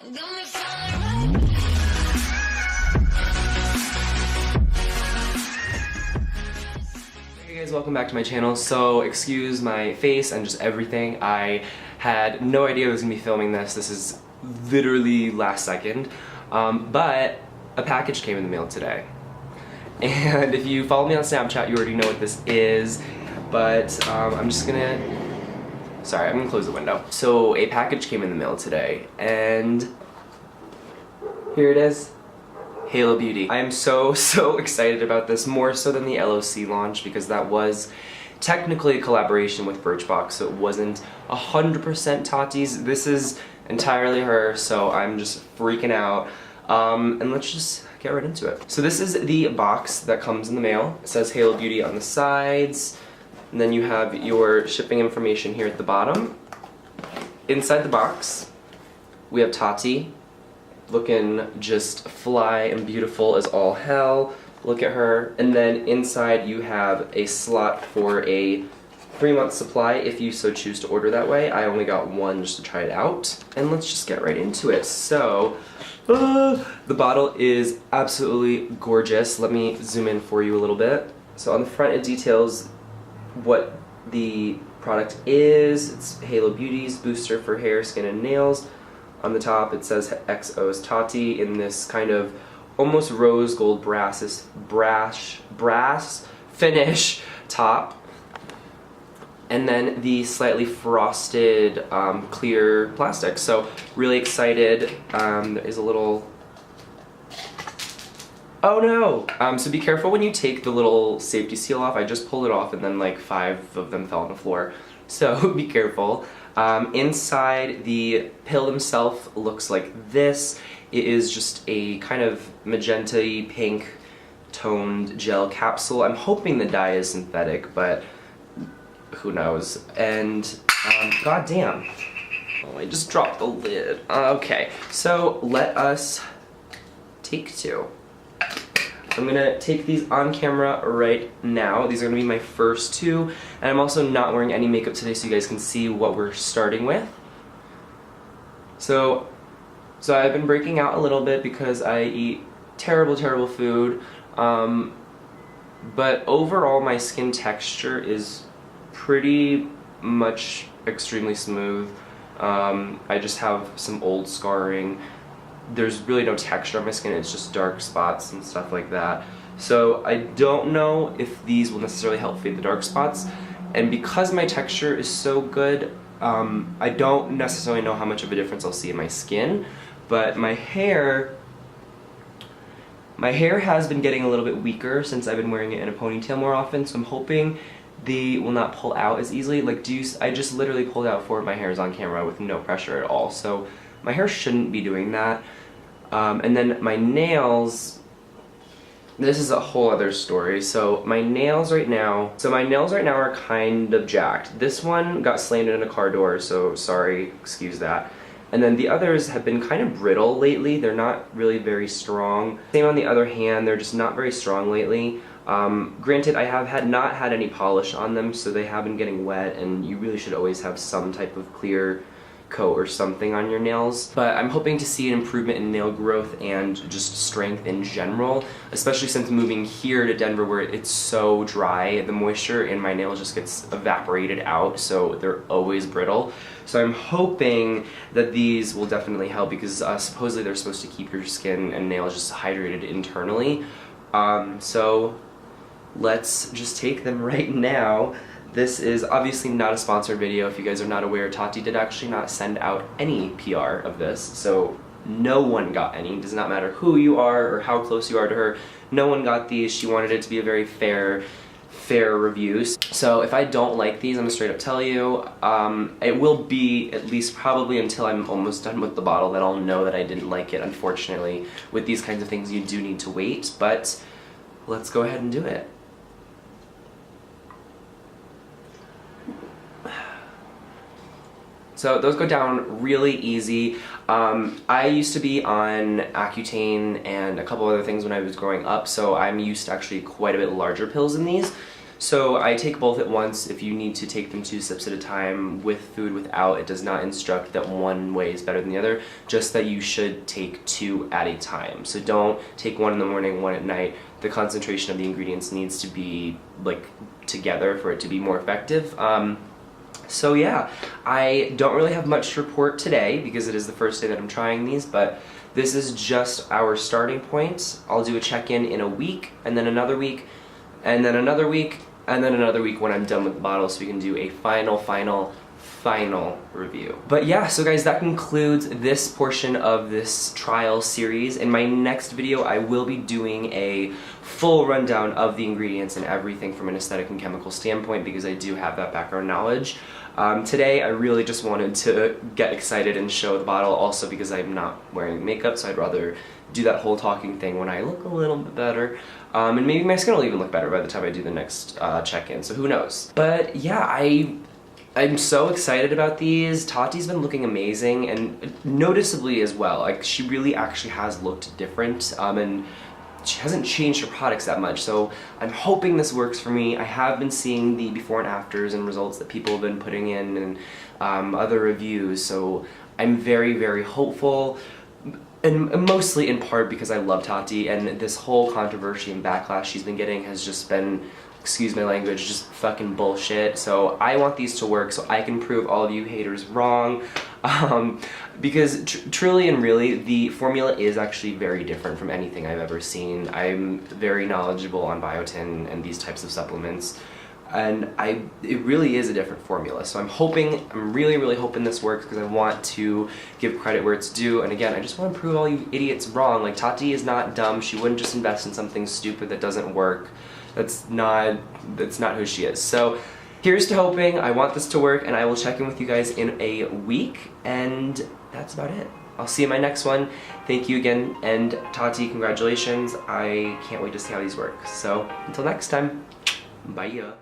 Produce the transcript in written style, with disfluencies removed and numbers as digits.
Hey guys, welcome back to my channel. So excuse my face and just everything. I had no idea I was gonna be filming this. This is literally last second. But a package came in the mail today. And if you follow me on Snapchat, you already know what this is. But I'm gonna close the window. So a package came in the mail today, and here it is. Halo Beauty. I am so excited about this, more so than the LOC launch, because that was technically a collaboration with Birchbox, so it wasn't 100% Tati's. This is entirely her, so I'm just freaking out. And let's just get right into it. So this is the box that comes in the mail. It says Halo Beauty on the sides, and then you have your shipping information here at the bottom. Inside the box, we have Tati, looking just fly and beautiful as all hell. Look at her. And then inside you have a slot for a 3-month supply if you so choose to order that way. I only got one just to try it out. And let's just get right into it. So, the bottle is absolutely gorgeous. Let me zoom in for you a little bit. So on the front it details what the product is. It's Halo Beauty's booster for hair, skin, and nails. On the top it says XO's Tati in this kind of almost rose gold brass finish top. And then the slightly frosted clear plastic. So really excited. There is a little... Oh no! So be careful when you take the little safety seal off. I just pulled it off and then like 5 of them fell on the floor. So be careful. Inside, the pill himself looks like this. It is just a kind of magenta-y pink toned gel capsule. I'm hoping the dye is synthetic, but who knows. And goddamn. Oh, I just dropped the lid. Okay, so let us take two. I'm gonna take these on camera right now. These are gonna be my first two, and I'm also not wearing any makeup today so you guys can see what we're starting with. So I've been breaking out a little bit because I eat terrible food, but overall my skin texture is pretty much extremely smooth. I just have some old scarring. There's really no texture on my skin, it's just dark spots and stuff like that. So I don't know if these will necessarily help fade the dark spots, and because my texture is so good, I don't necessarily know how much of a difference I'll see in my skin, but my hair has been getting a little bit weaker since I've been wearing it in a ponytail more often, so I'm hoping they will not pull out as easily. Like, I just literally pulled out 4 of my hairs on camera with no pressure at all, so my hair shouldn't be doing that. And then my nails, this is a whole other story. So my nails right now are kind of jacked. This one got slammed in a car door, so sorry, excuse that. And then the others have been kind of brittle lately. They're not really very strong. Same on the other hand, they're just not very strong lately. Granted, I have not had any polish on them, so they have been getting wet, and you really should always have some type of clear coat or something on your nails. But I'm hoping to see an improvement in nail growth and just strength in general, especially since moving here to Denver where it's so dry. The moisture in my nails just gets evaporated out, so they're always brittle. So I'm hoping that these will definitely help, because supposedly they're supposed to keep your skin and nails just hydrated internally. So let's just take them right now. This is obviously not a sponsored video. If you guys are not aware, Tati did actually not send out any PR of this, so no one got any. It does not matter who you are or how close you are to her. No one got these. She wanted it to be a very fair reviews. So if I don't like these, I'm gonna straight up tell you. It will be at least probably until I'm almost done with the bottle that I'll know that I didn't like it. Unfortunately, with these kinds of things you do need to wait, but let's go ahead and do it. So those go down really easy. I used to be on Accutane and a couple other things when I was growing up, so I'm used to actually quite a bit larger pills than these. So I take both at once. If you need to take them 2 sips at a time with food, without, it does not instruct that one way is better than the other, just that you should take 2 at a time. So don't take 1 in the morning, 1 at night. The concentration of the ingredients needs to be like together for it to be more effective. So yeah, I don't really have much to report today because it is the first day that I'm trying these, but this is just our starting point. I'll do a check-in in a week, and then another week, and then another week, and then another week when I'm done with the bottle, so we can do a final review. But yeah, so guys, that concludes this portion of this trial series. In my next video, I will be doing a full rundown of the ingredients and everything from an aesthetic and chemical standpoint, because I do have that background knowledge. Today, I really just wanted to get excited and show the bottle, also because I'm not wearing makeup, so I'd rather do that whole talking thing when I look a little bit better. And maybe my skin will even look better by the time I do the next check-in, so who knows. But yeah, I'm so excited about these. Tati's been looking amazing, and noticeably as well. Like, she really actually has looked different, and she hasn't changed her products that much, so I'm hoping this works for me. I have been seeing the before and afters and results that people have been putting in and other reviews, so I'm very hopeful. And mostly in part because I love Tati, and this whole controversy and backlash she's been getting has just been, excuse my language, just fucking bullshit. So I want these to work so I can prove all of you haters wrong. Because truly and really, the formula is actually very different from anything I've ever seen. I'm very knowledgeable on biotin and these types of supplements, and it really is a different formula. So I'm really hoping this works, because I want to give credit where it's due. And again, I just want to prove all you idiots wrong. Like, Tati is not dumb. She wouldn't just invest in something stupid that doesn't work. That's not who she is. So here's to hoping. I want this to work, and I will check in with you guys in a week, and that's about it. I'll see you in my next one. Thank you again, and Tati, congratulations. I can't wait to see how these work. So until next time, bye.